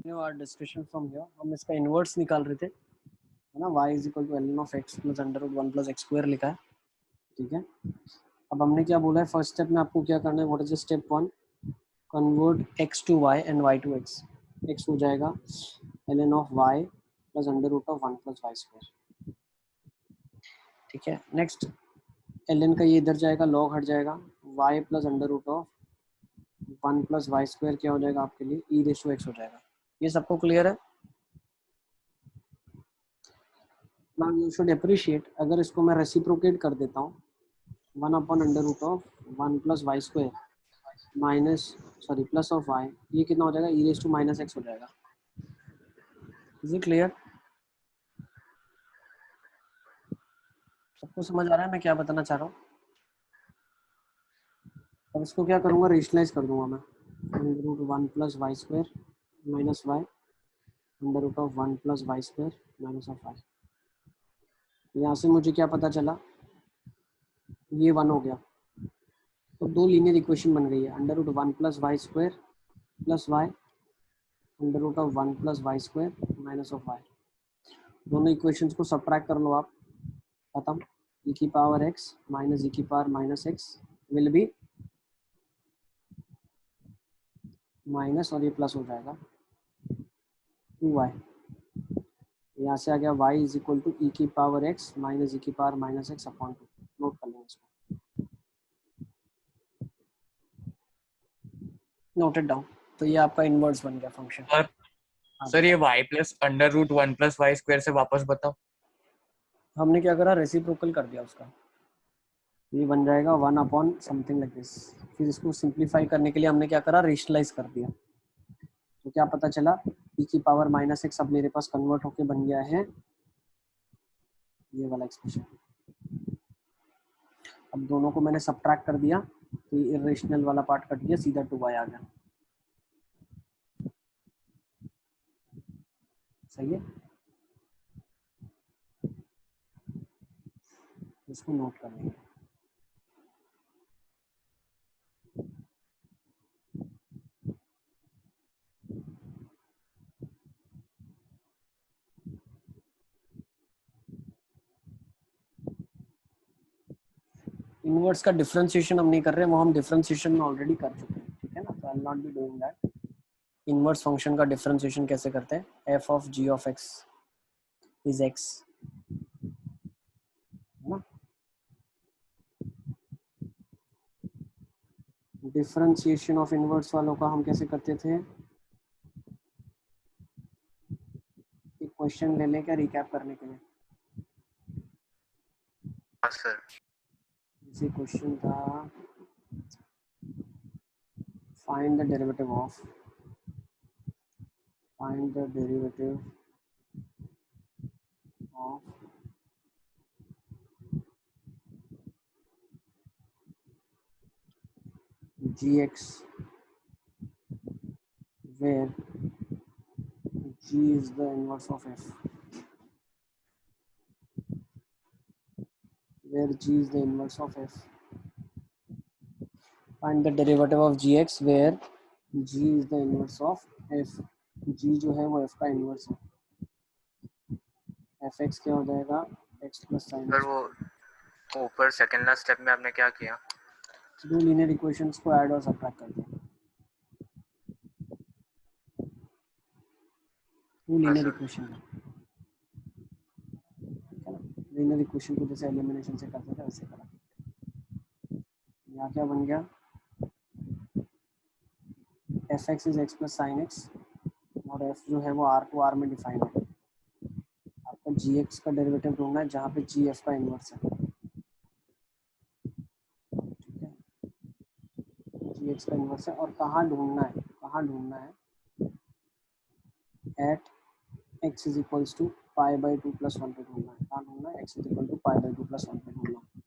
continue our discussion from here. हम इसका inverse निकाल रहे थे, है ना। y is equal to ln of x plus under root 1 plus x square लिखा है, ठीक है। अब हमने क्या बोला है, फर्स्ट स्टेप में आपको क्या करना है, what is step 1, convert x to y and y to x। x हो जाएगा ln of y plus under root of 1 plus y square, ठीक है। नेक्स्ट ln का ये इधर जाएगा, लॉग हट जाएगा, y plus under root of 1 plus y square क्या हो जाएगा आपके लिए, ई रेशो एक्स हो जाएगा। ये सबको क्लियर है? नाउ यू शुड अप्रिशिएट, अगर इसको मैं रेसिप्रोकेट कर देता हूँ, 1 upon under root of 1 plus y square minus plus of y, ये कितना हो जाएगा, e raise to minus x हो जाएगा। Is it clear? सबको समझ आ रहा है मैं क्या बताना चाह रहा हूँ? अब इसको क्या करूँगा, रेशनलाइज कर दूंगा मैं, under root 1 plus y square minus y under root of 1 plus y square minus of y. यहाँ से मुझे क्या पता चला, ये 1 हो गया, तो दो लीनियर इक्वेशन बन गई है, under root 1 plus y square plus y under root of 1 plus y square minus of y. दोनों इक्वेशंस को सब्ट्रैक्ट कर लो आप, खत्म। e की पावर x माइनस e की power minus x will be minus, और ये प्लस हो जाएगा 2y। यहाँ से आ गया y इज इक्वल टू ई की पावर x माइनस e की power minus x upon 2। Note कर लेंगे इसको, नोटेड डाउन। तो ये आपका इनवर्स बन गया फंक्शन। और सर ये y plus under root 1 plus y square से वापस बताओ। हमने क्या करा, रेसिप्रोकल कर दिया उसका, ये बन जाएगा 1 अपॉन समथिंग लाइक दिस। फिर इसको सिंप्लीफाई करने के लिए हमने क्या करा, रेशनलाइज कर दिया। तो क्या पता चला, e की पावर माइनस एक्स अब मेरे पास कन्वर्ट होके बन गया है ये वाला एक्सप्रेशन। अब दोनों को मैंने सब्ट्रैक्ट कर दिया, तो ये इरेशनल वाला पार्ट कट गया, सीधा 2y आ गया। सही है, इसको नोट कर लेंगे। इनवर्स का डिफरेंशिएशन हम नहीं कर रहे, वो हम डिफरेंशिएशन में ऑलरेडी कर चुके हैं, ठीक है ना। तो I will not be doing that. Inverse function का डिफरेंशिएशन कैसे करते हैं, f of g of x is x, है ना। डिफरेंशिएशन ऑफ इनवर्स वालों का हम कैसे करते थे, एक क्वेश्चन ले लें क्या रिकैप करने के लिए? हाँ सर। जैसे क्वेश्चन था, find the derivative of gx where g is the inverse of f, where g is the inverse of f. Find the derivative of gx where g is the inverse of f। g जो है वो f का inverse है, fx क्या हो जाएगा, x plus sign sir x। वो ऊपर सेकंड लास्ट स्टेप में आपने क्या किया? दो लीनियर इक्वेशंस को ऐड और सब्ट्रैक्ट कर दिया, टू हाँ लीनियर सर। इक्वेशन है, लीनियर इक्वेशन को जैसे एलिमिनेशन से करते थे वैसे करा। यहाँ क्या बन गया, F x is x plus sine x, और एफ जो है वो आर टू आर में डिफाइन है। आपको जी एक्स का डेरिवेटिव ढूंढना है जहाँ पे जी एफ का इनवर्स है, ठीक है। जी एक्स का इनवर्स है, और कहाँ ढूंढना है, कहाँ ढूंढना है, at x is equals to pi by 2 plus 1 पे ढूंढना है। कहाँ ढूंढना है, x is equal to pi by 2 plus 1 पे ढूंढना है।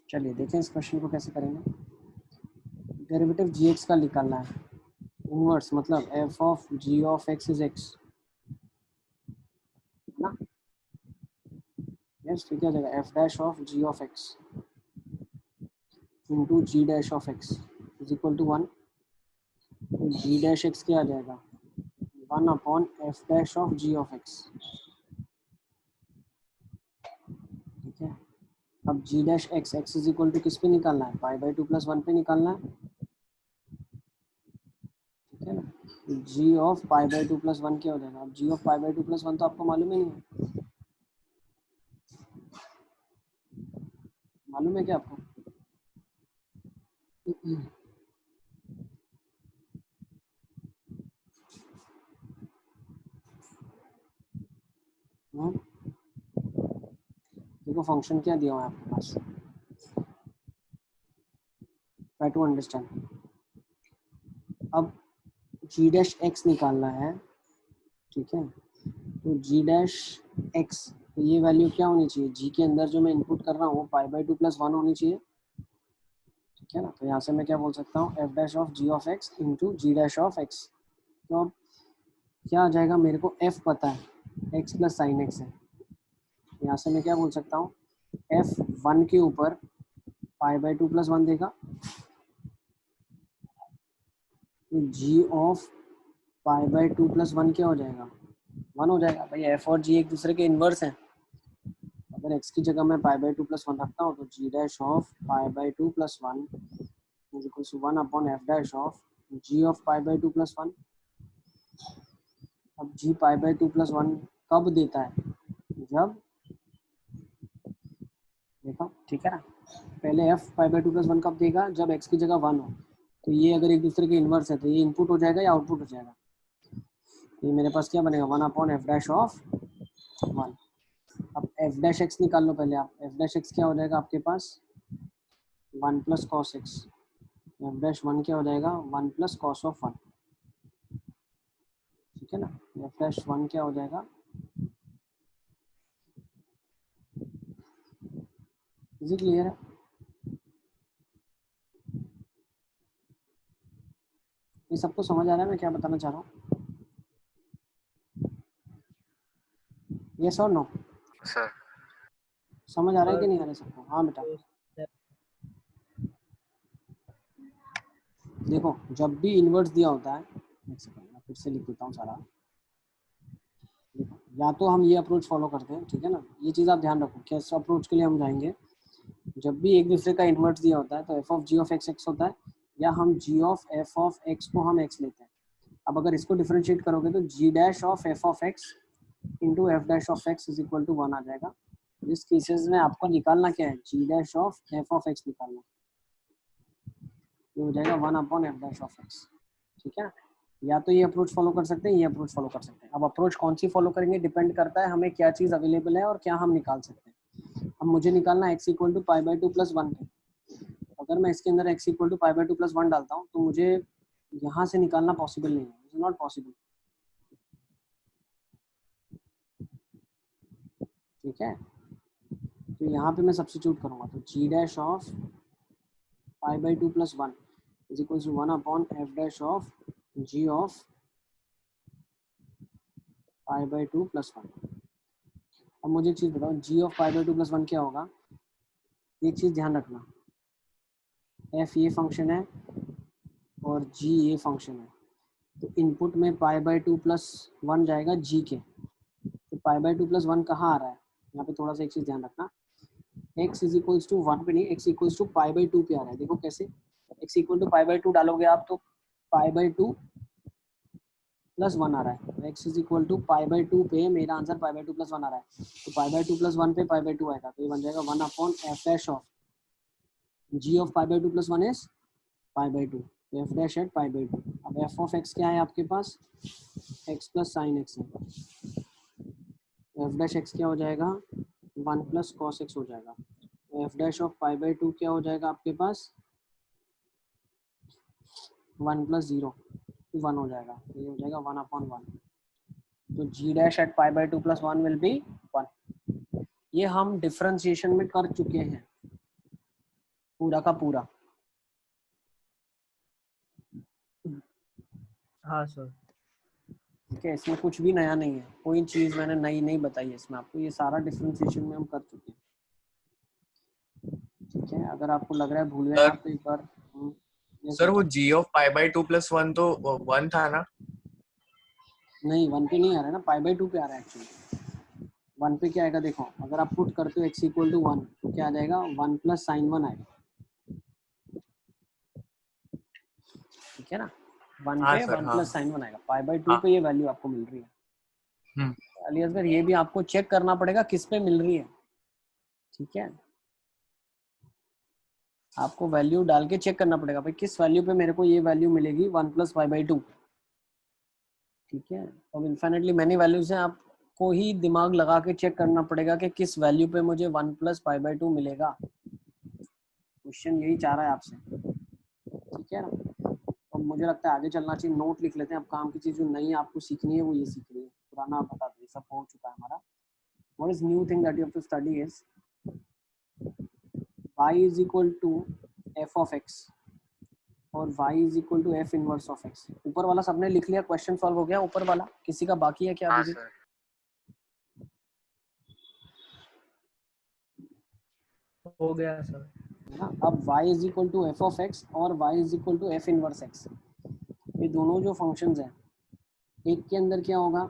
चलिए देखें इस क्वेश्चन को कैसे करेंगे। डेरिवेटिव जी एक्स का निकालना है, इनवर्स मतलब f of g of x is x, है ना। यस, तो क्या हो जाएगा f dash of g of x into g dash of x is equal to 1। तो जी डैश एक्स क्या आ जाएगा 1 upon f dash of g of x, ठीक है। अब g dash x x is equal to किस पे निकालना है, पाई बाई टू प्लस 1 पे निकालना है, ठीक है ना। G of pi by two plus 1 क्या हो जाएगा, अब g of pi by two plus 1 तो आपको मालूम ही नहीं है, मालूम है क्या आपको। हाँ? देखो फंक्शन क्या दिया हुआ है आपके पास, ट्राई टू अंडरस्टैंड। अब जी डैश एक्स निकालना है, ठीक है। तो जी डैश एक्स, तो ये वैल्यू क्या होनी चाहिए, जी के अंदर जो मैं इनपुट कर रहा हूँ वो पाई बाई टू प्लस 1 होनी चाहिए, ठीक है ना। तो यहाँ से मैं क्या बोल सकता हूँ f dash of g of x into g dash of x. तो अब क्या आ जाएगा, मेरे को एफ पता है एक्स प्लस साइन एक्स है, यहाँ से मैं क्या बोल सकता हूँ एफ 1 के ऊपर पाई बाई टू प्लस 1 देगा, g of pi by two plus 1 क्या हो जाएगा 1 हो जाएगा। भाई एफ और जी एक दूसरे के इन्वर्स हैं, अगर एक्स की जगह मैं पाई बाई टू प्लस 1 रखता हूँ तो g dash of pi by two plus 1 is equal to 1 upon f dash of g of pi by two plus 1। अब g pi by two plus 1 कब देता है, जब, देखा ठीक है ना, पहले F pi by two plus 1 कब देगा, जब एक्स की जगह 1 हो। तो ये अगर एक दूसरे के इन्वर्स है तो ये इनपुट हो जाएगा या आउटपुट हो जाएगा, ये मेरे पास क्या बनेगा 1 अपॉन एफ डैश ऑफ 1। अब एफ डैश एक्स निकाल लो पहले आप, एफ डैश एक्स क्या हो जाएगा आपके पास 1 plus cos x, F dash 1 क्या हो जाएगा 1 प्लस कॉस ऑफ 1, ठीक है ना। एफ डैश 1 क्या हो जाएगा, इजी क्लियर है। ये सबको समझ आ रहा है मैं क्या बताना चाह रहा हूँ, यस और नो, सर समझ आ रहा है कि नहीं आ रहा है सबको। हाँ बेटा, देखो जब भी इन्वर्स दिया होता है, एक सेकंड मैं फिर से लिख देता हूँ सारा, देखो या तो हम ये अप्रोच फॉलो करते हैं, ठीक है ना, ये चीज़ आप ध्यान रखो किस अप्रोच के लिए हम जाएंगे। जब भी एक दूसरे का इन्वर्स दिया होता है तो f of g of x x होता है, या हम g of f of x को हम एक्स लेते हैं। अब अगर इसको डिफरेंशिएट करोगे तो g dash of f of x into f dash of x is equal to 1 आ जाएगा। जिस केसेस में आपको निकालना क्या है, g dash of f of x निकालना, ये हो जाएगा 1 upon f dash of x, ठीक है। या तो ये अप्रोच फॉलो कर सकते हैं, ये अप्रोच फॉलो कर सकते हैं। अब अप्रोच कौन सी फॉलो करेंगे डिपेंड करता है हमें क्या चीज़ अवेलेबल है और क्या हम निकाल सकते हैं। अब मुझे निकालना x equal to pi by two plus 1 पे, अगर मैं इसके अंदर x equal to pi by two plus 1 डालता हूँ तो मुझे यहाँ से निकालना पॉसिबल नहीं है, इट्स नॉट पॉसिबल, ठीक है। तो यहाँ पे मैं सब्स्टिट्यूट करूँगा तो g dash of pi by two plus 1 is equal to 1 upon f dash of g of pi by two plus 1। अब मुझे एक चीज़ बताओ g of pi by two plus 1 क्या होगा, एक चीज़ ध्यान रखना, एफ ये फंक्शन है और जी ये फंक्शन है, तो इनपुट में पाई बाई टू प्लस 1 जाएगा जी के, तो पाई बाई टू प्लस 1 कहाँ आ रहा है, यहाँ पे थोड़ा सा एक चीज़ ध्यान रखना, x इज इक्वल्स टू 1 पे नहीं, x equals to pi by two पे आ रहा है। देखो कैसे, x equal to pi by two डालोगे आप तो पाई बाई टू प्लस 1 आ रहा है, तो x is equal to pi by two पे मेरा answer pi by two plus 1 आ रहा है, तो पाई बाई टू प्लस 1 पे पाई बाई टू आएगा, तो ये बन जाएगा 1 upon f dash of g of pi by two plus 1 is pi by two, तो f dash at pi by two. अब एफ ऑफ एक्स क्या है आपके पास, एक्स प्लस साइन एक्स है, एफ डैश एक्स क्या हो जाएगा 1 प्लस कॉस एक्स हो जाएगा, f dash of pi by two क्या हो जाएगा आपके पास 1 प्लस 0 1 हो जाएगा, तो ये हो जाएगा 1 अपॉन 1, तो g dash at pi by two plus 1 will be 1। ये हम डिफरेंशिएशन में कर चुके हैं, पूरा का पूरा। हाँ सर। ठीक है, इसमें कुछ भी नया नहीं है, कोई चीज मैंने नई नहीं बताई है इसमें आपको, ये सारा डिफरेंशिएशन में हम कर चुके हैं। ठीक है, अगर आपको लग रहा है भूल गए सर आप तो एक बार yes, सर वो g of pi by 2 plus 1 तो 1 था ना? नहीं 1 पे नहीं आ रहा है ना, पाई बाई 2 पे आ रहा है एक्चुअली। 1 पे क्या आएगा देखो, अगर आप पुट करते हो x इक्वल टू 1 तो क्या आ जाएगा, 1 प्लस साइन 1 आएगा। ठीक है ना, 1 हाँ पे सर, 1 हाँ प्लस साइन 1 आएगा, पाई बाई 2 हाँ। पे ये वैल्यू आपको मिल रही है। अली असगर ये भी आपको चेक करना पड़ेगा किस पे मिल रही है। ठीक है, आपको वैल्यू डाल के चेक करना पड़ेगा भाई किस वैल्यू पे मेरे को ये वैल्यू मिलेगी 1 प्लस पाई बाई 2। ठीक है, अब इन्फिनिटली मैनी वैल्यूज हैं, आपको ही दिमाग लगा के चेक करना पड़ेगा कि किस वैल्यू पे मुझे 1 प्लस पाई बाई 2 मिलेगा। क्वेश्चन यही चाह रहा है आपसे। ठीक है ना, अब मुझे लगता है आगे चलना चाहिए, नोट लिख लेते हैं। अब काम की चीज जो नई आपको सीखनी है वो ये सीखनी है, पुराना आप बता दो, सब हो चुका है हमारा। What is new thing that you have to study is y is equal to f of x और y is equal to f inverse of x। ऊपर वाला सबने लिख लिया, क्वेश्चन सॉल्व हो गया ऊपर वाला, किसी का बाकी है क्या हाँ अभी भी? सर। हो गया सर। है ना, अब y is equal to f of x और y is equal to f inverse x, ये दोनों जो फंक्शंस हैं, एक के अंदर क्या होगा,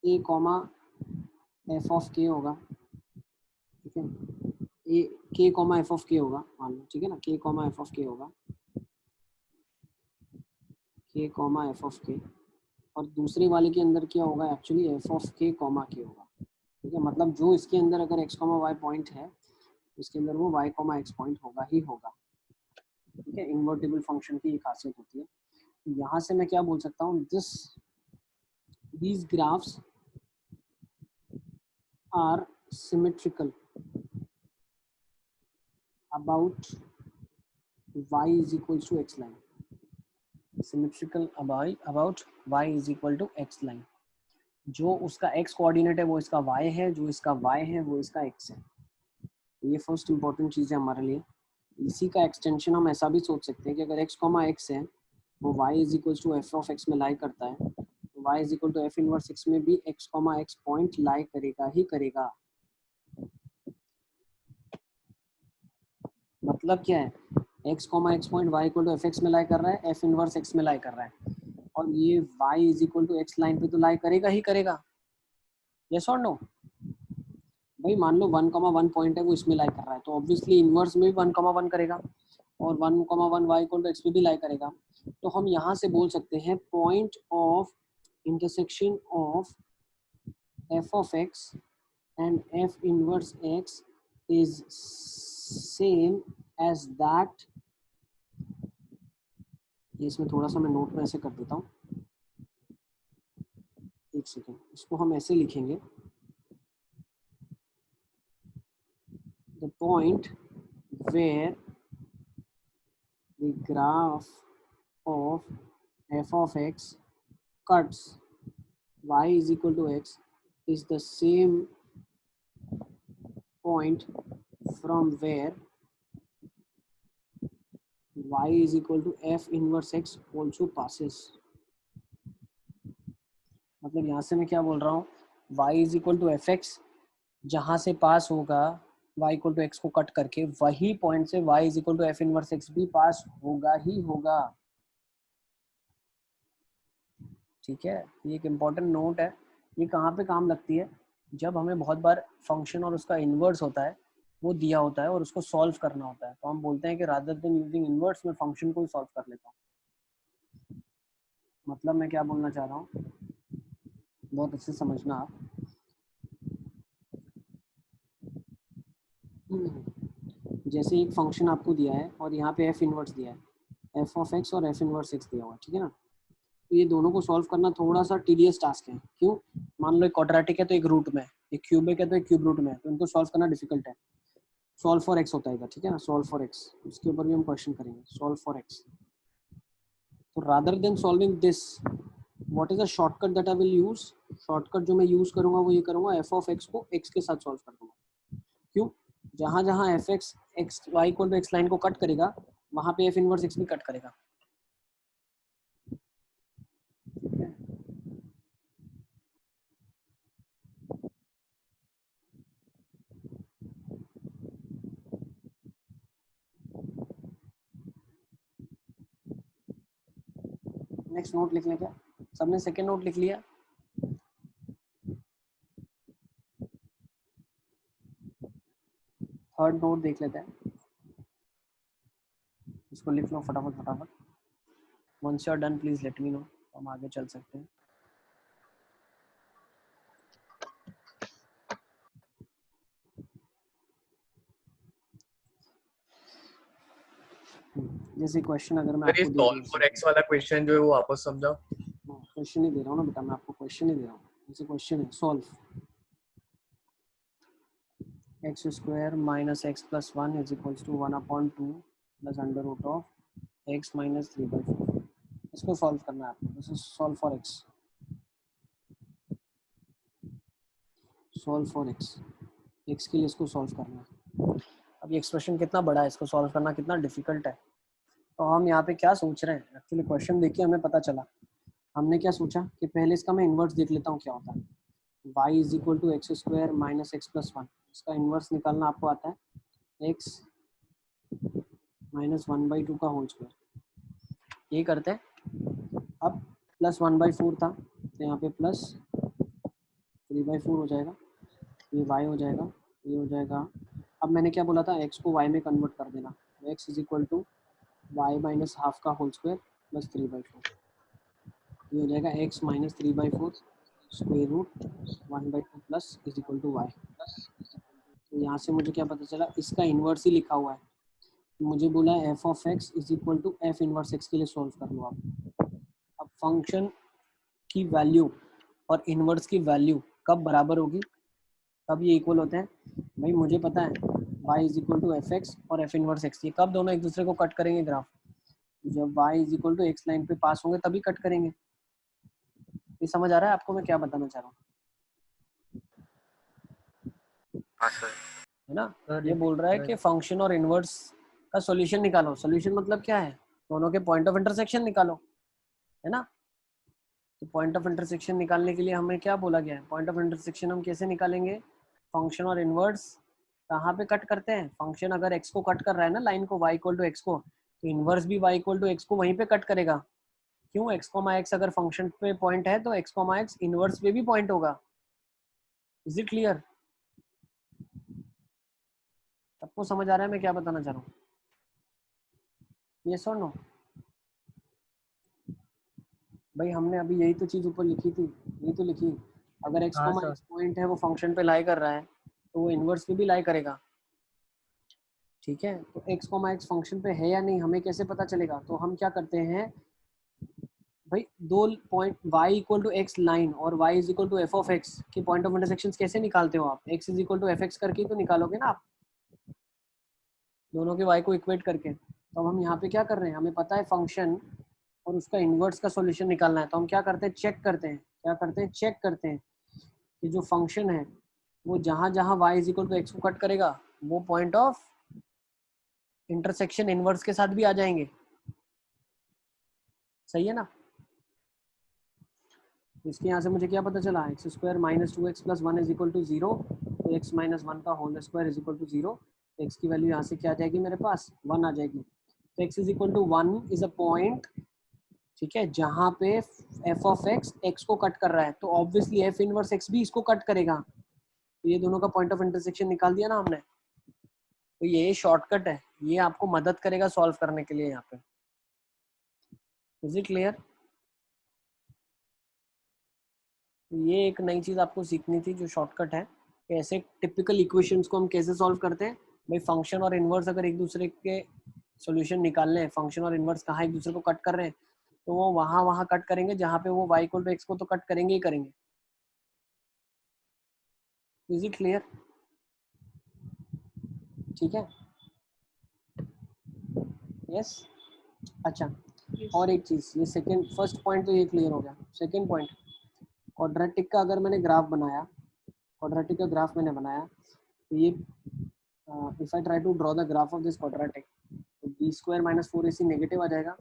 a comma f of k होगा। ठीक है, ए k comma f of k होगा मान लो। ठीक है ना, k comma f of k होगा, k comma f of k, और दूसरे वाले के अंदर क्या होगा, actually f of k comma k होगा। ठीक है, मतलब जो इसके अंदर अगर x कॉमा y पॉइंट है, इसके अंदर वो y कॉमा x पॉइंट होगा ही होगा। ठीक है, इन्वर्टिबल फंक्शन की ये खासियत होती है। यहाँ से मैं क्या बोल सकता हूँ, these graphs are symmetrical about y is equals to x line, symmetrical about y is equal to x line। जो उसका x कोऑर्डिनेट है वो इसका y है, जो इसका y है वो इसका x है। ये फर्स्ट इंपॉर्टेंट चीज़ है हमारे लिए। इसी का एक्सटेंशन हम ऐसा भी सोच सकते हैं कि अगर x कॉमा x है वो y is equal to f of x में लाई करता है, तो y is equal to f inverse x में भी x comma x point lie करेगा ही करेगा। मतलब क्या है, x comma x point y equal to f(x) में लाई कर रहा है, f इनवर्स x में लाई कर रहा है, और ये y is equal to x line पे तो लाई करेगा ही करेगा। यस और नो? भाई मान लो 1,1 पॉइंट है वो इसमें लाई कर रहा है, तो ऑब्वियसली इनवर्स में भी 1,1 करेगा, और 1,1 y इक्वल टू x पे भी लाई करेगा। तो हम यहाँ से बोल सकते हैं point of intersection of f of x and f inverse x is same as that. इसमें थोड़ा सा मैं नोट में ऐसे कर देता हूँ, एक सेकेंड, इसको हम ऐसे लिखेंगे, the point where the graph of f of x cuts y is equal to x is the same point from where y is equal to f inverse x also passes। मतलब यहाँ से मैं क्या बोल रहा हूँ, y is equal to fx जहाँ से पास होगा y इक्वल टू x को कट करके, वही पॉइंट से y is equal to f inverse x भी पास होगा ही होगा। ठीक है, ये एक इम्पॉर्टेंट नोट है। ये कहाँ पे काम लगती है, जब हमें बहुत बार फंक्शन और उसका इन्वर्स होता है वो दिया होता है और उसको सॉल्व करना होता है, तो हम बोलते हैं कि रादर देन यूजिंग इन्वर्स में फंक्शन को ही सॉल्व कर लेता हूँ। मतलब मैं क्या बोलना चाह रहा हूँ, बहुत अच्छे से समझना आप। जैसे एक फंक्शन आपको दिया है और यहाँ पे f इनवर्स दिया है, f ऑफ x और f इनवर्स x दिया हुआ है। ठीक है ना, तो ये दोनों को सॉल्व करना थोड़ा सा टीडियस टास्क है। क्यों? मान लो एक क्वाड्रेटिक है तो एक रूट में, एक क्यूबिक है तो एक क्यूब रूट में, तो इनको सॉल्व करना डिफिकल्ट है। सॉल्व फॉर x होता है, ठीक है ना, सॉल्व फॉर x, उसके ऊपर भी हम क्वेश्चन करेंगे, सॉल्व फॉर x। तो rather than solving this, what is the shortcut that I will use? Shortcut जो मैं यूज करूंगा वो ये करूंगा, f ऑफ x को x के साथ सॉल्व कर दूंगा। क्यों? जहाँ जहाँ f x x y equal to x line को कट करेगा वहाँ पे एफ इनवर्स एक्स भी कट करेगा। नेक्स्ट नोट लिख लें क्या? सबने सेकेंड नोट लिख लिया? थर्ड नोट देख लेते हैं, इसको लिख लो फटाफट फटाफट। Once you are done please let me know, हम आगे चल सकते हैं। जैसे क्वेश्चन अगर मैं सर ये आपको दे सॉल्व दूं, फॉर एक्स वाला क्वेश्चन जो है वो वापस समझाओ। क्वेश्चन ही दे रहा हूँ ना बेटा, मैं आपको क्वेश्चन ही दे रहा हूँ। जैसे क्वेश्चन है solve x square minus x plus 1 is equals to 1/2 plus under root of x minus 3/4। इसको सॉल्व करना है आपको। This is solve for x, solve for x, x के लिए इसको सॉल्व करना है। अब ये एक्सप्रेशन कितना बड़ा है, इसको सॉल्व करना कितना डिफिकल्ट है। तो हम यहाँ पे क्या सोच रहे हैं, एक्चुअली क्वेश्चन देख के हमें पता चला। हमने क्या सोचा कि पहले इसका मैं इन्वर्स देख लेता हूँ क्या होता है। y is equal to x square minus x plus 1, इसका इन्वर्स निकालना आपको आता है x माइनस 1/2 का होल स्क्वायर। ये करते हैं। अब प्लस 1/4 था तो यहाँ पे प्लस 3/4 हो जाएगा, ये y हो जाएगा, ये हो जाएगा। अब मैंने क्या बोला था, x को y में कन्वर्ट कर देना। x is equal to y minus half का होल स्क्वायर प्लस 3/4, ये हो जाएगा x minus 3/4 square root 1/2 plus is equal to y। तो यहाँ से मुझे क्या पता चला, इसका इन्वर्स ही लिखा हुआ है। मुझे बोला है f of x is equal to f inverse x के लिए सॉल्व कर लो आप। अब फंक्शन की वैल्यू और इन्वर्स की वैल्यू कब बराबर होगी, कब ये इक्वल होते हैं? भाई मुझे पता है y is equal to f x और एफ इनवर्स एक्स, ये कब दोनों एक दूसरे को कट करेंगे ग्राफ? जब y is equal to x line पे पास होंगे तभी कट करेंगे। ये समझ आ रहा है आपको मैं क्या बताना चाह रहा हूँ? हाँ सर। है ना? सर ये बोल रहा है कि फंक्शन और इन्वर्स का सॉल्यूशन निकालो। सॉल्यूशन मतलब क्या है, दोनों के पॉइंट ऑफ इंटरसेक्शन निकालो, है ना? तो पॉइंट ऑफ इंटरसेक्शन निकालने के लिए हमें क्या बोला गया है, पॉइंट ऑफ इंटरसेक्शन हम कैसे निकालेंगे? फंक्शन और इन्वर्स कहाँ पे कट करते हैं? फंक्शन अगर एक्स को कट कर रहा है ना, लाइन को y इक्वल टू एक्स को, तो इन्वर्स भी y इक्वल टू एक्स को वहीं पे कट करेगा। क्यों? x कॉमा एक्स अगर फंक्शन पे पॉइंट है तो x कॉमा एक्स इन्वर्स पे भी पॉइंट होगा। Is it clear? सबको समझ आ रहा है मैं क्या बताना चाह रहा हूँ? यस और नो? भाई हमने अभी यही तो चीज ऊपर लिखी थी, यही तो लिखी। अगर एक्स हाँ कॉमा सर। एक्स पॉइंट है वो फंक्शन पे लाई कर रहा है तो वो इन्वर्स पे भी लाई करेगा। ठीक है, तो एक्स कॉमा एक्स फंक्शन पे है या नहीं हमें कैसे पता चलेगा? तो हम क्या करते हैं भाई, दो point y equal to x line और y is equal to f of x के पॉइंट ऑफ इंटरसेक्शन कैसे निकालते हो आप? x is equal to f x करके तो निकालोगे ना आप, दोनों के y को इक्वेट करके। तो अब हम यहाँ पे क्या कर रहे हैं, हमें पता है फंक्शन और उसका इन्वर्स का सॉल्यूशन निकालना है। तो हम क्या करते हैं, चेक करते हैं। क्या करते हैं? चेक करते हैं कि जो फंक्शन है वो जहाँ जहाँ y is equal to x को कट करेगा वो पॉइंट ऑफ इंटरसेक्शन इन्वर्स के साथ भी आ जाएंगे। सही है ना? इसके यहाँ से मुझे क्या पता चला, x square minus 2x plus 1 is equal to 0, तो x माइनस 1 का whole square is equal to 0। X की वैल्यू यहाँ से क्या आ जाएगी मेरे पास, 1 आ जाएगी। तो x is equal to 1 is a point, ठीक है, जहाँ पे f ऑफ x को कट कर रहा है, तो ऑब्वियसली f इनवर्स x भी इसको कट करेगा। तो ये दोनों का पॉइंट ऑफ इंटरसेक्शन निकाल दिया ना हमने। तो ये शॉर्टकट है, ये आपको मदद करेगा सॉल्व करने के लिए यहाँ पे। Is it clear? ये एक नई चीज आपको सीखनी थी जो शॉर्टकट है, कि ऐसे टिपिकल इक्वेशंस को हम कैसे सॉल्व करते हैं। भाई फंक्शन और इन्वर्स अगर एक दूसरे के सॉल्यूशन निकालने हैं, फंक्शन और इन्वर्स कहाँ एक दूसरे को कट कर रहे हैं, तो वो वहाँ कट करेंगे जहाँ पे वो y इक्वल टू एक्स को तो कट करेंगे ही करेंगे। Is it clear? ठीक है, यस। अच्छा, और एक चीज, ये सेकंड फर्स्ट पॉइंट तो ये क्लियर हो गया। सेकंड पॉइंट, क्वाड्रेटिक का अगर मैंने ग्राफ बनाया, क्वाड्रेटिक का ग्राफ मैंने बनाया, तो ये if I try to draw the graph of this quadratic, तो b square minus 4ac negative आ जाएगा,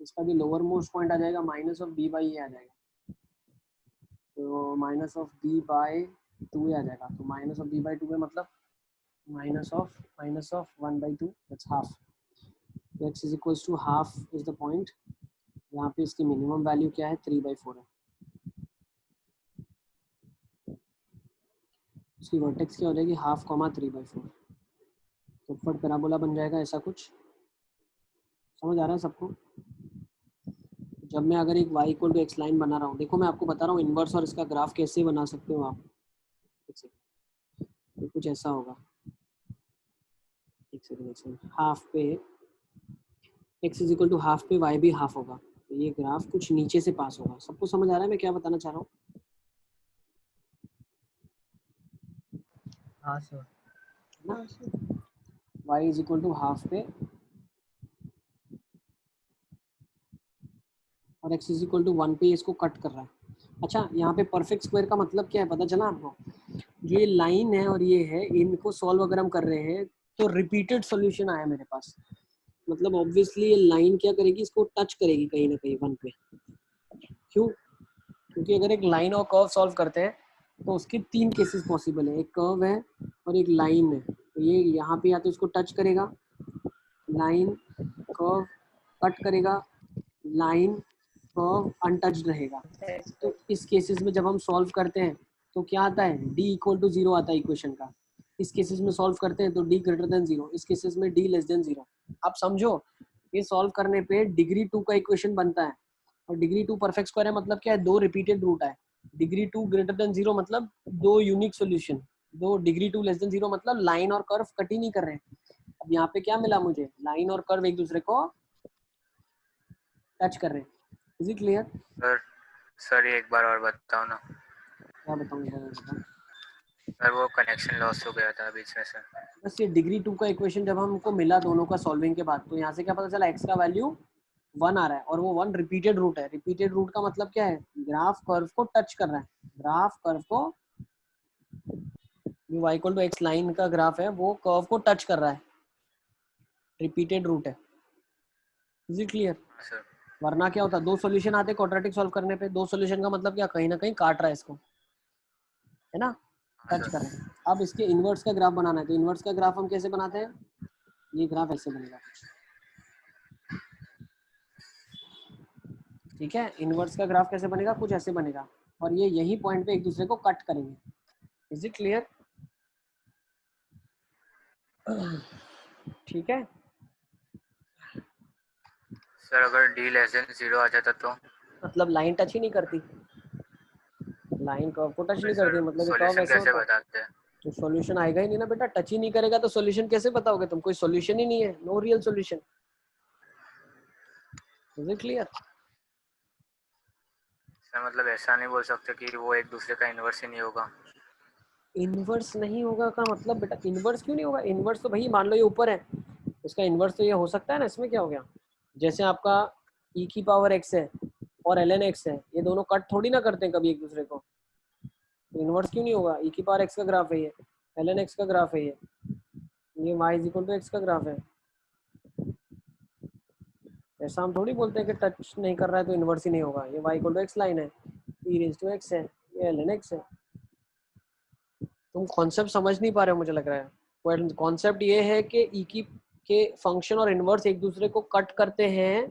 इसका भी लोअर मोस्ट पॉइंट आ जाएगा minus of b by a आ जाएगा, तो माइनस ऑफ बी बाई 2 आ जाएगा, तो माइनस ऑफ बी बाई 2 मतलब माइनस ऑफ 1/2, दैट्स हाफ। तो x is equals to half is the point. यहाँ पे इसकी मिनिमम वैल्यू क्या है, 3/4 है। इसकी वर्टेक्स क्या हो जाएगी, हाफ कॉमा 3/4, तो ऊपर पैराबोला बन जाएगा ऐसा कुछ। समझ आ रहा है सबको? जब मैं अगर एक y equal to x line बना रहा हूँ, देखो मैं आपको बता रहा हूँ इन्वर्स और इसका ग्राफ कैसे बना सकते हो आप। तो कुछ ऐसा होगा, एक सेकंड, हाफ पे x is equal to half पे y भी हाफ होगा, तो ये ग्राफ कुछ नीचे से पास होगा। सबको समझ आ रहा है मैं क्या बताना चाह रहा हूँ? हाँ sir. y is equal to half पे और x इज इक्वल टू 1 पे इसको कट कर रहा है। अच्छा, यहाँ पे परफेक्ट स्क्वायर का मतलब क्या है पता चला आपको? ये लाइन है और ये है, इनको सॉल्व अगर हम कर रहे हैं तो रिपीटेड सॉल्यूशन आया मेरे पास, मतलब ऑब्वियसली ये लाइन क्या करेगी, इसको टच करेगी कहीं ना कहीं 1 पे। क्यों? क्योंकि अगर एक लाइन और कर्व सॉल्व करते हैं तो उसके 3 केसेस पॉसिबल है, एक कर्व है और एक लाइन है। तो ये यहाँ पे या तो इसको टच करेगा, लाइन कर्व कट करेगा, लाइन कर्व अनटच्ड रहेगा। तो इस केसेस में जब हम सॉल्व करते हैं तो क्या आता है, d इक्वल टू 0 आता है इक्वेशन का। इस केसेस में सॉल्व करते हैं तो d ग्रेटर देन 0, इस केसेस में d लेस देन 0। आप समझो, ये सॉल्व करने पे डिग्री 2 का इक्वेशन बनता है, और डिग्री 2 परफेक्ट स्क्वायर है मतलब क्या है, 2 रिपीटेड रूट है। डिग्री 2 ग्रेटर देन 0 मतलब 2 unique solution, 2 degree 2 less than 0 मतलब लाइन और कर्व कट ही नहीं कर रहे हैं। अब यहाँ पे क्या मिला मुझे, लाइन और कर्व एक दूसरे को टच कर रहे हैं। Is it clear? सर ये एक बार और बताओ ना। क्या बताऊँ? सर वो कनेक्शन लॉस हो गया था बीच में सर। बस ये डिग्री 2 का इक्वेशन जब हमको मिला दोनों का सॉल्विंग के बाद, तो यहाँ से क्या पता चला, x का वैल्यू 1 आ रहा है और वो 1 रिपीटेड रूट है। रिपीटेड रूट का मतलब क्या है, ग्राफ कर्व को टच कर रहा है, ग्राफ कर्व को, जो y equal to x line का ग्राफ है वो कर्व को टच कर रहा है, रिपीटेड रूट है। Is it clear? सर वरना क्या होता, 2 सॉल्यूशन आते क्वाड्रेटिक सॉल्व करने पे, 2 सॉल्यूशन का मतलब क्या, कहीं ना कहीं काट रहा है इसको, है ना, टच कर रहे हैं। अब इसके इनवर्स का ग्राफ बनाना है, तो इनवर्स का ग्राफ हम कैसे बनाते हैं, ये ग्राफ ऐसे बनेगा, ठीक है। इनवर्स का ग्राफ कैसे बनेगा, कुछ ऐसे बनेगा, और ये यही पॉइंट पे एक दूसरे को कट करेंगे। Is it clear? ठीक है। सर अगर d लेस देन 0 आ जाता तो? मतलब लाइन टच ही नहीं करती, लाइन कर्व को टच नहीं करती, मतलब ये कर्व सॉल्यूशन ऐसे कैसे होता है, बताते हैं? तो सॉल्यूशन आएगा ही नहीं ना बेटा। टच ही नहीं करेगा तो सॉल्यूशन कैसे बताओगे तुम, कोई सॉल्यूशन ही नहीं है, no real solution. Is it clear? Sir मतलब ऐसा नहीं बोल सकते कि वो एक दूसरे का इन्वर्स ही नहीं होगा। इनवर्स नहीं होगा का मतलब बेटा, इनवर्स क्यों नहीं होगा, इनवर्स तो भाई मान लो ये ऊपर है, इसका इनवर्स तो ये हो सकता है ना, इसमें क्या हो गया। जैसे आपका e की पावर x है और ln x है, ये दोनों कट थोड़ी ना करते हैं कभी एक दूसरे को, तो इनवर्स क्यों नहीं होगा। e की पावर x का ग्राफ है ये, ln x का ग्राफ है ये y is equal to x का ग्राफ है। ऐसा हम थोड़ी बोलते हैं कि टच नहीं कर रहा है तो इनवर्स ही नहीं होगा। ये y equal to x line है, e रेज टू x है, ये ln x है। तुम कॉन्सेप्ट समझ नहीं पा रहे हो मुझे लग रहा है। कॉन्सेप्ट ये है कि ई की के फंक्शन और इनवर्स एक दूसरे को कट करते हैं,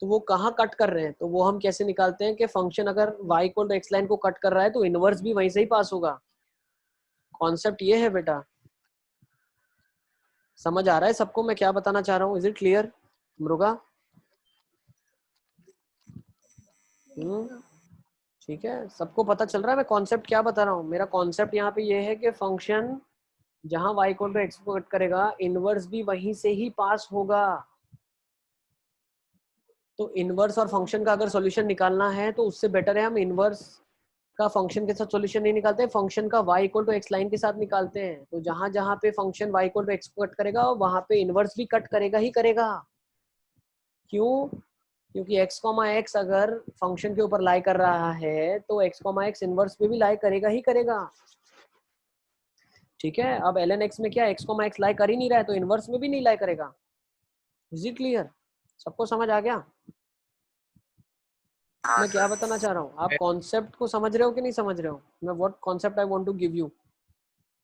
तो वो कहाँ कट कर रहे हैं, तो वो हम कैसे निकालते हैं कि फंक्शन अगर y equal to x line को कट कर रहा है तो इनवर्स भी वहीं से ही पास होगा। कॉन्सेप्ट ये है बेटा, समझ आ रहा है सबको मैं क्या बताना चाह रहा हूँ? Is it clear Mriga? ठीक है, सबको पता चल रहा है मैं कॉन्सेप्ट क्या बता रहा हूँ? मेरा कॉन्सेप्ट यहाँ पे ये है कि फंक्शन जहां y इक्वल टू एक्स को कट करेगा, इनवर्स भी वहीं से ही पास होगा। तो इनवर्स और फंक्शन का अगर सॉल्यूशन निकालना है तो उससे बेटर है हम इनवर्स का फंक्शन के साथ सॉल्यूशन नहीं निकालते, फंक्शन का y equal to x line के साथ निकालते हैं। तो जहां जहां पे function y equal to x को कट करेगा वहां पे इनवर्स भी कट करेगा ही करेगा। क्यों? क्योंकि x, x अगर फंक्शन के ऊपर लाई कर रहा है तो x, x इनवर्स पे भी लाई करेगा ही करेगा। ठीक है, अब ln x में क्या x, x लाई कर ही नहीं रहा है, तो इनवर्स में भी नहीं लाई करेगा। Is it clear? सबको समझ आ गया? हाँ मैं क्या सर। बताना चाह रहा हूँ, आप कॉन्सेप्ट को समझ रहे हो कि नहीं समझ रहे हो? मैं what concept I want to give you.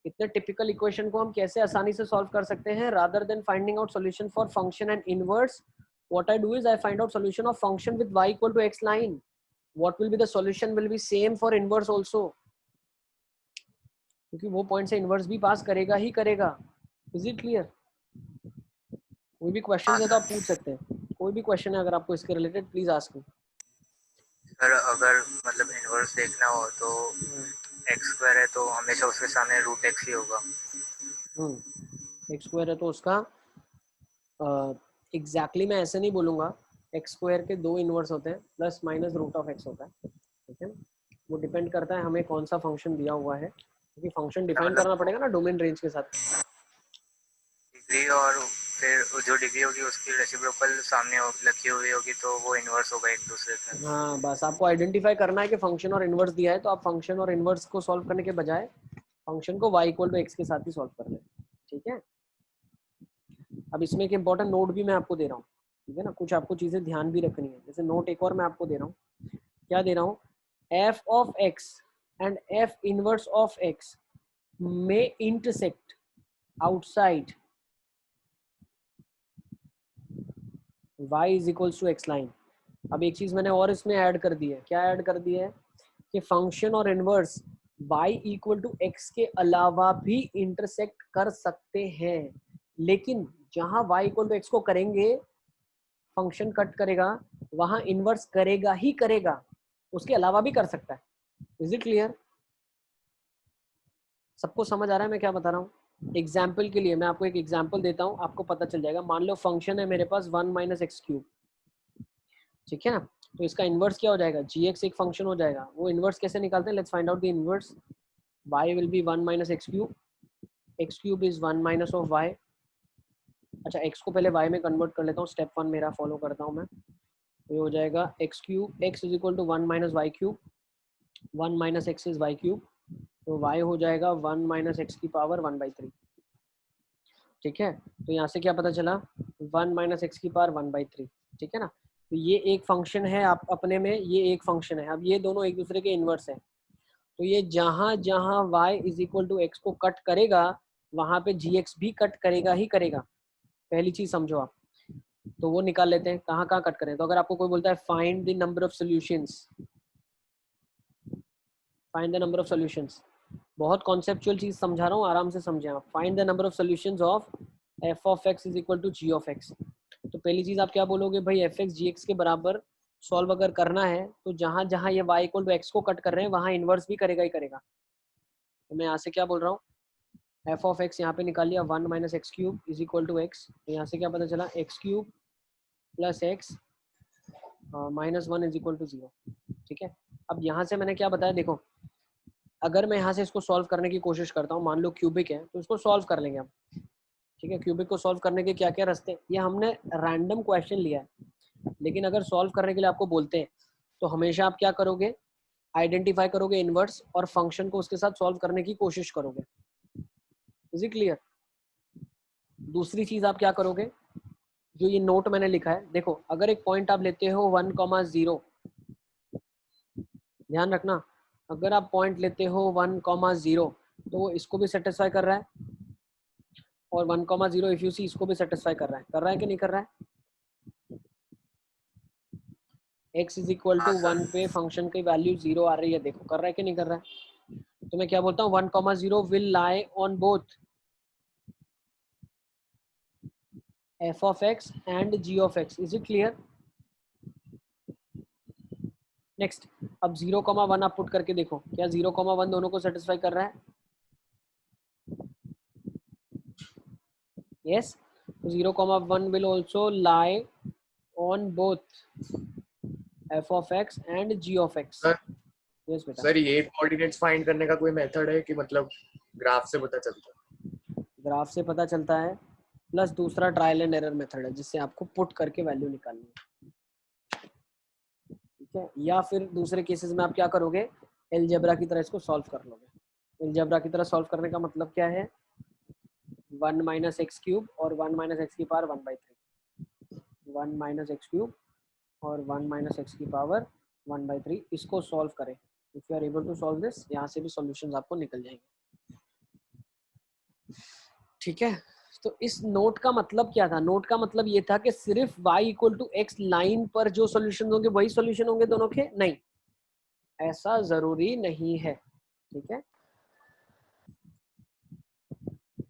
इतने टिपिकल इक्वेशन को हम कैसे आसानी से सॉल्व कर सकते हैं, rather than finding out solution for function and inverse, what I do is I find out solution of function with y equal to x line, what will be the solution will be same for inverse also, क्योंकि वो point से inverse भी पास करेगा ही करेगा। Is it clear? कोई भी question हाँ है तो आप सर। पूछ सकते हैं, कोई भी क्वेश्चन है अगर आपको इसके related, please ask me. Sir अगर मतलब इनवर्स देखना हो तो एक्स स्क्वायर है तो हमेशा उसके सामने रूट एक्स ही होगा। एक्स स्क्वायर है तो उसका एग्जैक्टली मैं ऐसे नहीं बोलूंगा, एक्स स्क्वायर के दो इनवर्स होते हैं, plus minus root of x होता है, ठीक है। वो डिपेंड करता है हमें कौन सा फंक्शन दिया हुआ है, क्योंकि फंक्शन डिफाइन मतलब करना पड़ेगा ना डोमेन रेंज के साथ। डिग्री और फिर जो डिग्री होगी उसकी रेसिप्रोकल सामने लगी हुई होगी तो वो इनवर्स होगा एक दूसरे का। हाँ, बस आपको आइडेंटिफाई करना है कि फंक्शन और इनवर्स दिया है, तो आप फंक्शन और इनवर्स को सॉल्व करने के बजाय फंक्शन को y इक्वल टू एक्स के साथ ही सॉल्व कर लें, ठीक है। अब इसमें एक इंपॉर्टेंट नोट भी मैं आपको दे रहा हूँ, ठीक है ना, कुछ आपको चीजें ध्यान भी रखनी है। जैसे नोट एक और मैं आपको दे रहा हूँ, क्या दे रहा हूँ, f of x and f inverse of x may intersect outside y is equals to x line। अब एक चीज मैंने और इसमें ऐड कर दी है, क्या ऐड कर दी है कि फंक्शन और inverse y equal to x के अलावा भी इंटरसेक्ट कर सकते हैं, लेकिन जहां y इक्वल टू x को करेंगे फंक्शन कट करेगा, वहां इनवर्स करेगा ही करेगा, उसके अलावा भी कर सकता है। Is it clear? सबको समझ आ रहा है मैं क्या बता रहा हूँ? एग्जाम्पल के लिए मैं आपको एक एग्जाम्पल देता हूँ, आपको पता चल जाएगा। मान लो फंक्शन है मेरे पास 1 माइनस एक्स क्यूब, ठीक है ना, तो इसका इनवर्स क्या हो जाएगा, जी एक्स एक फंक्शन हो जाएगा। वो इनवर्स कैसे निकालते हैं, let's find out the inverse. y will be 1 minus x cube is 1 minus of y। अच्छा, x को पहले y में कन्वर्ट कर लेता हूँ, स्टेप 1 मेरा फॉलो करता हूँ मैं। तो ये हो जाएगा x cube, x is equal to 1 minus y cube, 1 minus x is y cube, तो y हो जाएगा 1 माइनस एक्स की पावर 1/3, ठीक है। तो यहाँ से क्या पता चला, 1 माइनस एक्स की पावर 1/3, ठीक है ना। तो ये एक फंक्शन है आप अपने में, ये एक फंक्शन है। अब ये दोनों एक दूसरे के इन्वर्स है, तो ये जहां जहां y is equal to x को कट करेगा वहां पे gx भी कट करेगा ही करेगा। पहली चीज समझो आप, तो वो निकाल लेते हैं कहाँ कहाँ कट करें। तो अगर आपको कोई बोलता है find the number of solutions, find the number of solutions, बहुत कॉन्सेप्चुअल चीज समझा रहा हूँ, आराम से समझे आप। Find the number of solutions of f of x is equal to g of x। तो पहली चीज आप क्या बोलोगे, भाई एफ एक्स जी एक्स के बराबर सॉल्व अगर करना है तो जहां जहां ये y इक्वल टू एक्स को कट कर रहे हैं वहां इनवर्स भी करेगा ही करेगा। तो मैं यहाँ से क्या बोल रहा हूँ, एफ ऑफ एक्स यहाँ पे निकाल लिया 1 minus x cube is equal to x. तो यहाँ से क्या पता चला, x cube plus x minus 1 is equal to 0, ठीक है। अब यहाँ से मैंने क्या बताया, देखो अगर मैं यहाँ से इसको सॉल्व करने की कोशिश करता हूँ, मान लो क्यूबिक है तो इसको सॉल्व कर लेंगे हम, ठीक है। क्यूबिक को सॉल्व करने के क्या क्या रास्ते, ये हमने रैंडम क्वेश्चन लिया है, लेकिन अगर सॉल्व करने के लिए आपको बोलते हैं तो हमेशा आप क्या करोगे, आइडेंटिफाई करोगे इनवर्स और फंक्शन को उसके साथ सॉल्व करने की कोशिश करोगे। Is it clear? दूसरी चीज आप क्या करोगे, जो ये नोट मैंने लिखा है, देखो अगर एक पॉइंट आप लेते हो 1,0, ध्यान रखना, अगर आप पॉइंट लेते हो 1,0 तो वो इसको भी सेटिस्फाई कर रहा है, और 1,0 इफ यू सी इसको भी सेटिस्फाई कर रहा है कि नहीं कर रहा है। x इज इक्वल हाँ टू सर। 1 पे फंक्शन की वैल्यू 0 आ रही है, देखो कर रहा है कि नहीं कर रहा है। तो मैं क्या बोलता हूँ, 1,0 will lie on both f of x and g of x। Is it clear? Next, अब 0,1 आप पुट करके देखो, क्या 0,1 दोनों को सेटिस्फाई कर रहा है? यस। तो 0,1 will also lie on both f of x and g of x। Sir yes बेटा। सर ये कोऑर्डिनेट्स फाइंड करने का कोई मेथड है कि मतलब ग्राफ से पता चलता है? ग्राफ से पता चलता है, प्लस दूसरा ट्रायल एंड एरर मेथड है जिससे आपको पुट करके वैल्यू निकालनी है, ठीक है। या फिर दूसरे केसेस में आप क्या करोगे, एलजेब्रा की तरह इसको सॉल्व कर लोगे। अलजेब्रा की तरह सॉल्व करने का मतलब क्या है, 1 माइनस एक्स क्यूब और 1 माइनस एक्स की पावर 1/3, 1 माइनस एक्स क्यूब और 1 माइनस एक्स की पावर 1/3, इसको सॉल्व करें। If you are able to solve this, यहाँ से भी सॉल्यूशंस आपको निकल जाएंगे। ठीक है, तो इस नोट का मतलब क्या था, नोट का मतलब ये था कि सिर्फ y equal to x line पर जो सॉल्यूशन होंगे वही सॉल्यूशन होंगे दोनों के, नहीं, ऐसा जरूरी नहीं है। ठीक है,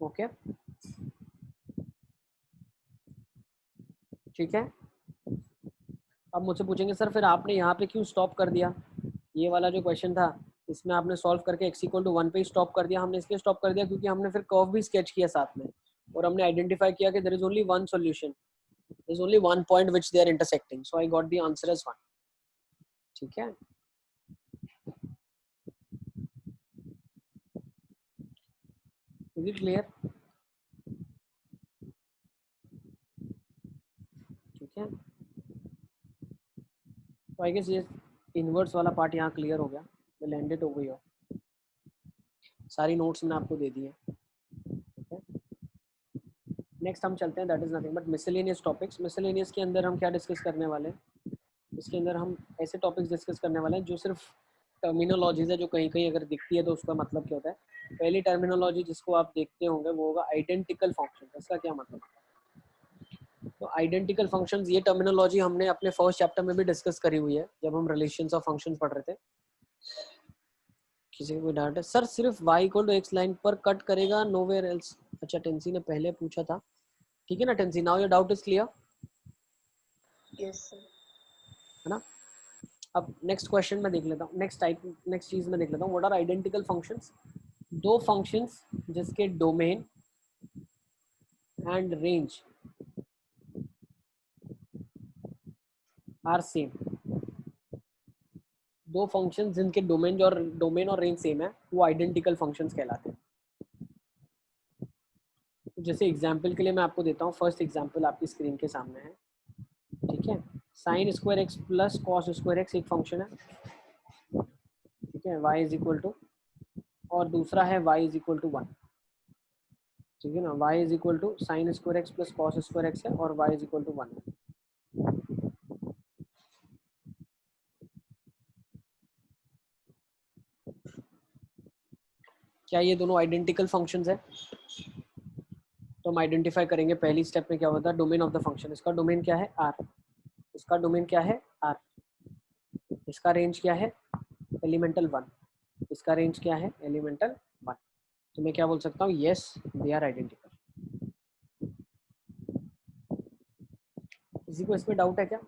ओके, ठीक है। अब मुझसे पूछेंगे सर फिर आपने यहाँ पे क्यों स्टॉप कर दिया, ये वाला जो क्वेश्चन था इसमें आपने सॉल्व करके x इक्वल टू 1 पे ही स्टॉप कर दिया। हमने इसलिए स्टॉप कर दिया क्योंकि हमने फिर कर्व भी स्केच किया साथ में, और हमने आइडेंटिफाई किया कि there is only one solution, there is only one point which they are intersecting, so I got the answer as 1। ठीक है, इज इट क्लियर? ठीक है, तो आई गेस ये इनवर्स वाला पार्ट यहाँ क्लियर हो गया, मैं लैंडेड हो गई हो, सारी नोट्स मैंने आपको दे दी है। ठीक है, नेक्स्ट हम चलते हैं, that is nothing but miscellaneous topics. Miscellaneous के अंदर हम क्या डिस्कस करने वाले हैं, इसके अंदर हम ऐसे टॉपिक्स डिस्कस करने वाले हैं जो सिर्फ टर्मिनोलॉजीज है, जो कहीं कहीं अगर दिखती है तो उसका मतलब क्या होता है। पहली टर्मिनोलॉजी जिसको आप देखते होंगे वो होगा आइडेंटिकल फंक्शन। इसका क्या मतलब है, तो आइडेंटिकल फंक्शंस, ये टर्मिनोलॉजी हमने अपने फर्स्ट चैप्टर में भी डिस्कस करी हुई है जब हम रिलेशंस ऑफ फंक्शंस पढ़ रहे थे। किसी को डाउट है सर सिर्फ y equal to x line पर कट करेगा, नोवेयर एल्स? अच्छा, टेंसी ने पहले पूछा था, ठीक है ना टेंसी, now your doubt is clear, yes sir. है ना। अब नेक्स्ट क्वेश्चन में देख लेता हूँ, नेक्स्ट चीज में देख लेता हूँ, व्हाट आर आइडेंटिकल फंक्शंस। दो फंक्शंस जिसके domain and range are same, दो फंक्शंस जिनके डोमेन और रेंज सेम है वो आइडेंटिकल फंक्शंस कहलाते हैं। तो जैसे एग्जांपल के लिए मैं आपको देता हूँ, फर्स्ट एग्जांपल आपकी स्क्रीन के सामने है। ठीक है, sign square x plus cos square x एक फंक्शन है, ठीक है, y इज इक्वल टू, और दूसरा है y इज इक्वल टू 1। ठीक है ना, y is equal to sine square x plus cos square x है और y इज इक्वल टू 1 है। क्या ये दोनों आइडेंटिकल फंक्शंस है? तो हम आइडेंटिफाई करेंगे पहली स्टेप में क्या होता है, डोमेन ऑफ द फंक्शन। इसका डोमेन क्या है, r, इसका डोमेन क्या है, r, इसका रेंज क्या है, एलिमेंटल 1, इसका रेंज क्या है, एलिमेंटल 1। तो मैं क्या बोल सकता हूँ, यस दे आर आइडेंटिकल। किसी को इसमें डाउट है क्या?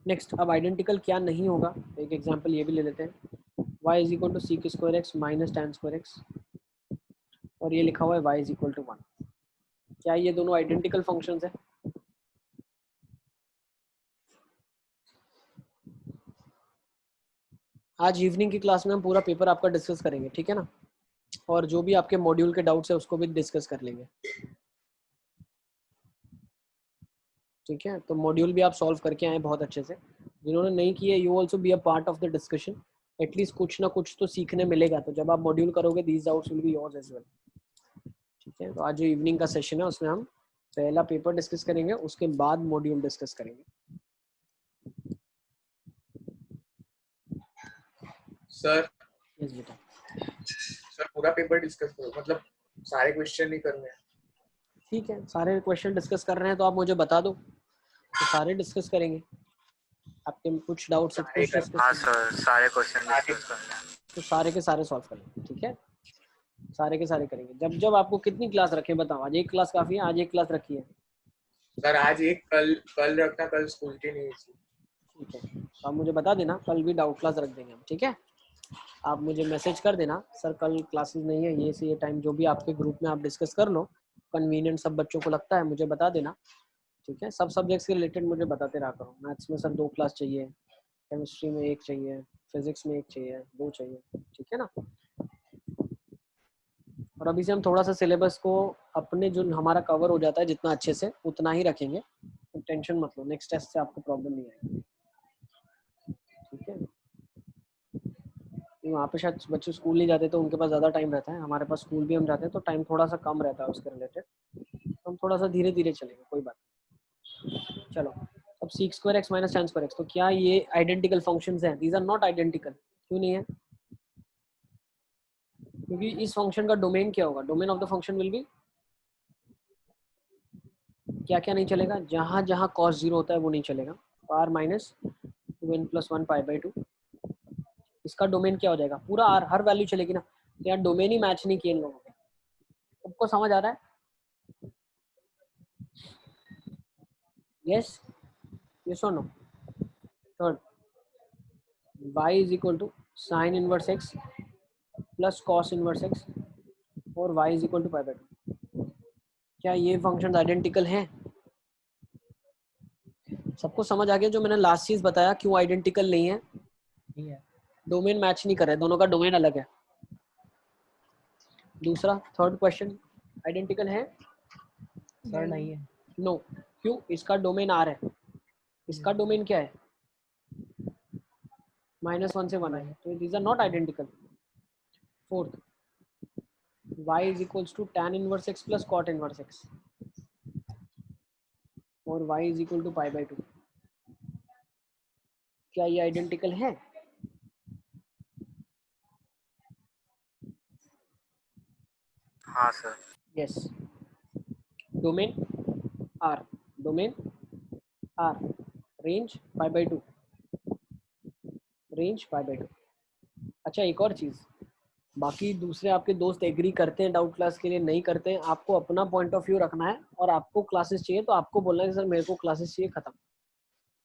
नेक्स्ट, अब आइडेंटिकल क्या नहीं होगा, एक एग्जांपल ये भी ले लेते हैं, y is equal to sec square x minus tan square x, और ये लिखा हुआ है y इज इक्वल टू 1। क्या ये दोनों आइडेंटिकल फंक्शंस है? आज इवनिंग की क्लास में हम पूरा पेपर आपका डिस्कस करेंगे, ठीक है ना, और जो भी आपके मॉड्यूल के डाउट्स है उसको भी डिस्कस कर लेंगे। ठीक है, तो मॉड्यूल भी आप सॉल्व करके आए बहुत अच्छे से, जिन्होंने नहीं किए you also be a part of the discussion, at least कुछ ना कुछ तो सीखने मिलेगा। तो जब आप मॉड्यूल करोगे these doubts will be yours as well. ठीक है, तो आज जो इवनिंग का सेशन है उसमें हम पहला पेपर डिस्कस करेंगे, उसके बाद मॉड्यूल डिस्कस करेंगे। सर यस बेटा, सर पूरा पेपर डिस्कस करो, मतलब सारे क्वेश्चन नहीं करने हैं। ठीक है, सारे क्वेश्चन डिस्कस कर रहे हैं तो आप मुझे बता दो, तो सारे डिस्कस करेंगे। आपके कुछ डाउट्स सारे कुछ डिस्कस हाँ करेंगे, सर, सारे क्वेश्चन डिस्कस करना है। तो सारे के सारे सॉल्व करेंगे। ठीक है, सारे के सारे करेंगे। जब जब आपको कितनी क्लास रखें बताओ, आज एक क्लास काफी है, आज एक क्लास रखी है। सर आज एक, कल रखना, कल स्कूल की नहीं थी। ठीक है, तो आप मुझे बता देना, कल भी डाउट क्लास रख देंगे हम। ठीक है, आप मुझे मैसेज कर देना, सर कल क्लासेस नहीं है, ये से ये टाइम जो भी आपके ग्रुप में आप डिस्कस कर लो, कन्वीनियंट सब बच्चों को लगता है, मुझे बता देना। ठीक है, सब सब्जेक्ट्स के रिलेटेड मुझे बताते रहा करो। मैथ्स में सर 2 क्लास चाहिए, केमिस्ट्री में 1 चाहिए, फिजिक्स में 1 चाहिए, 2 चाहिए। ठीक है ना, और अभी से हम थोड़ा सा सिलेबस को अपने जो हमारा कवर हो जाता है जितना अच्छे से उतना ही रखेंगे, तो टेंशन मत लो, नेक्स्ट टेस्ट से आपको प्रॉब्लम नहीं आएगी। ठीक है, वहाँ पे शायद बच्चे स्कूल नहीं जाते तो उनके पास ज़्यादा टाइम रहता है, हमारे पास स्कूल भी हम जाते हैं तो टाइम थोड़ा सा कम रहता है उसके रिलेटेड, तो हम थोड़ा सा धीरे धीरे चलेंगे, कोई बात नहीं। चलो अब sec square x minus tan square x, तो क्या ये आइडेंटिकल फंक्शंस हैं? These are not identical. क्यों नहीं है? क्योंकि इस फंक्शन का डोमेन क्या होगा? Domain of the function will be क्या क्या नहीं चलेगा? जहाँ जहाँ cos 0 होता है वो नहीं चलेगा। r minus 2n plus 1 pi by 2, इसका डोमेन क्या हो जाएगा? पूरा r, हर वैल्यू चलेगी ना, तो यार डोमेन ही मैच नहीं किए इन लोगों के। सबको समझ आ रहा है? यस यस और no? Third, y is equal to sine inverse x plus cos inverse x और y is equal to pi by 2। क्या ये फंक्शन आइडेंटिकल हैं? सबको समझ आ गया जो मैंने लास्ट चीज बताया क्यों आइडेंटिकल नहीं है? नहीं है डोमेन मैच नहीं कर रहा है, दोनों का डोमेन अलग है। दूसरा थर्ड क्वेश्चन, आइडेंटिकल है? सर, नहीं है। नो। क्यों? इसका डोमेन आर है, इसका डोमेन क्या है? -1 से 1 है, तो these are not identical. Fourth, y is equals to tan inverse x plus cot inverse x और y is equal to pi by 2। क्या ये आइडेंटिकल है? हाँ sir. Yes. Domain R, domain R, range pi by 2, range pi by 2। अच्छा एक और चीज़, बाकी दूसरे आपके दोस्त एग्री करते हैं डाउट क्लास के लिए, नहीं करते हैं, आपको अपना पॉइंट ऑफ व्यू रखना है और आपको क्लासेस चाहिए तो आपको बोलना है कि सर मेरे को क्लासेस चाहिए, खत्म।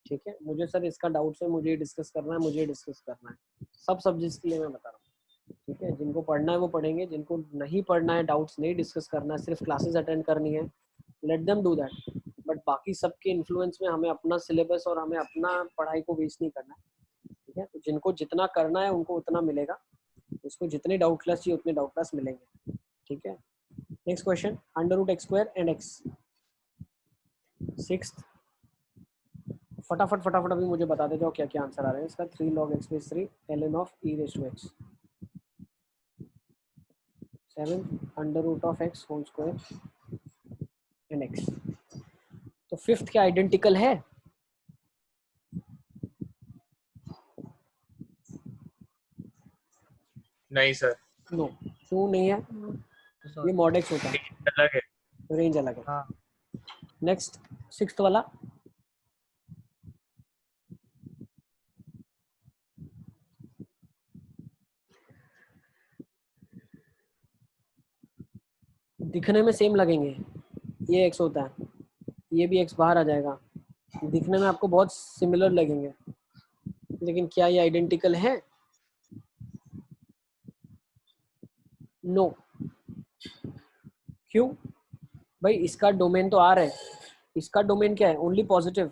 ठीक है, मुझे सर इसका डाउट्स है, मुझे डिस्कस करना है, मुझे डिस्कस करना है। सब सब्जेक्ट्स के लिए मैं बता रहा हूँ। ठीक है, जिनको पढ़ना है वो पढ़ेंगे, जिनको नहीं पढ़ना है, डाउट्स नहीं डिस्कस करना है, सिर्फ क्लासेस अटेंड करनी है, let them do that. But बाकी सबके इन्फ्लुएंस में हमें अपना सिलेबस और हमें अपना पढ़ाई को वेस्ट नहीं करना है। ठीक है, तो जिनको जितना करना है उनको उतना मिलेगा, उसको जितने डाउट क्लास चाहिए उतने डाउट क्लास मिलेंगे। ठीक है, next question, √x² and x। Sixth, फटाफट फटाफट अभी मुझे बता दे जाओ क्या क्या आंसर आ रहे हैं इसका। 3 log x base 3 ln of e raised to x। 7 √x whole square and x। तो फिफ्थ क्या आइडेंटिकल है? नहीं सर, नो। क्यों नहीं है? तो ये सर, mod x होता है, अलग है। रेंज अलग है। हाँ नेक्स्ट सिक्स्थ वाला, दिखने में सेम लगेंगे, ये x होता है, ये भी x बाहर आ जाएगा, दिखने में आपको बहुत सिमिलर लगेंगे, लेकिन क्या ये आइडेंटिकल है? नो। क्यों भाई? इसका डोमेन तो आर है, इसका डोमेन क्या है? Only positive.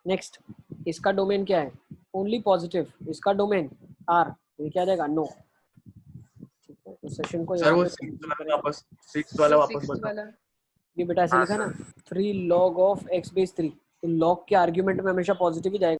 नेक्स्ट, इसका डोमेन क्या है? ओनली पॉजिटिव, इसका डोमेन आर, ये क्या आ जाएगा? नो। ठीक है, तो सेशन को सर यहाँ वो पे सिक्स वाला वापस सिक्स्थ बताओ। वाला ये बेटा ऐसे हाँ लिखा है ना, sir. 3 log of x base 3, तो log के आर्ग्यूमेंट में हमेशा पॉजिटिव ही जाएगा।